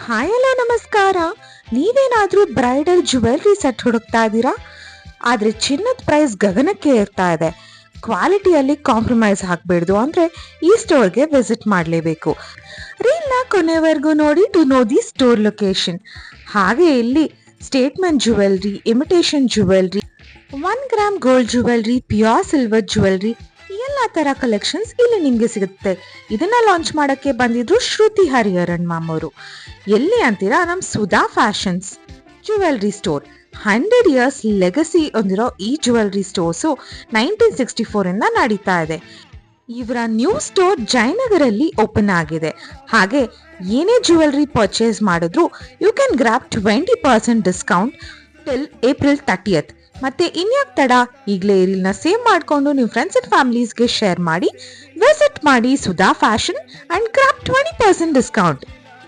Hi hello ನಮಸ್ಕಾರ. ನೀವೇನಾದ್ರೂ bridal jewellery set ಹುಡುಕ್ತಾ ಇದ್ದೀರಾ? ಆದ್ರೆ ಚಿನ್ನದ ಪ್ರೈಸ್ ಗಗನಕ್ಕೆ ಏರ್ತಾ ಇದೆ. ಕ್ವಾಲಿಟಿಯಲ್ಲಿ ಕಾಂಪ್ರಮೈಸ್ ಆಗಬೇಡ್ದು ಅಂದ್ರೆ ಈ ಸ್ಟೋರ್ಗೆ ವಿಸಿಟ್ ಮಾಡಲೇಬೇಕು. ರೀಲ್ನ ಕೊನೆವರೆಗೂ ನೋಡಿ to know the store location. ಹಾಗೆ ಇಲ್ಲಿ statement jewellery, imitation jewellery, 1 gram gold jewellery, pure silver jewellery ಎಲ್ಲ ತರ ಕಲೆಕ್ಷನ್ಸ್ ಇಲ್ಲಿ ನಿಮ್ಗೆ ಸಿಗುತ್ತೆ. ಇದನ್ನ ಲಾಂಚ್ ಮಾಡಕ್ಕೆ ಬಂದಿದ್ರು ಶ್ರುತಿ ಹರಿಹರನ್ ಮ್ಯಾಮ್ ಅವರು. ಎಲ್ಲಿ ಅಂತೀರಾ? ನಮ್ Sudha fashions jewellery store. 100 years legacy ಹೊಂದಿರೋ ಈ ಜ್ಯುವೆಲ್ರಿ ಸ್ಟೋರ್ಸು 1964 ಇಂದ ನಡೀತಾ ಇದೆ. ಇವರ ನ್ಯೂ ಸ್ಟೋರ್ ಜಯನಗರಲ್ಲಿ ಓಪನ್ ಆಗಿದೆ. ಹಾಗೆ ಏನೇ ಜ್ಯುವೆಲ್ರಿ ಪರ್ಚೇಸ್ ಮಾಡಿದ್ರು you can grab 20% discount till April 30th. ಮತ್ತೆ ಇನ್ಯಾಕ್ ತಡ, ಈಗಲೇ ರೀಲ್ನ ಸೇವ್ ಮಾಡಿಕೊಂಡು ನಿಮ್ಮ ಫ್ರೆಂಡ್ಸ್ ಅಂಡ್ ಫ್ಯಾಮಿಲೀಸ್ಗೆ ಶೇರ್ ಮಾಡಿ. ವಿಸಿಟ್ ಮಾಡಿ Sudha fashion and grab 20% discount.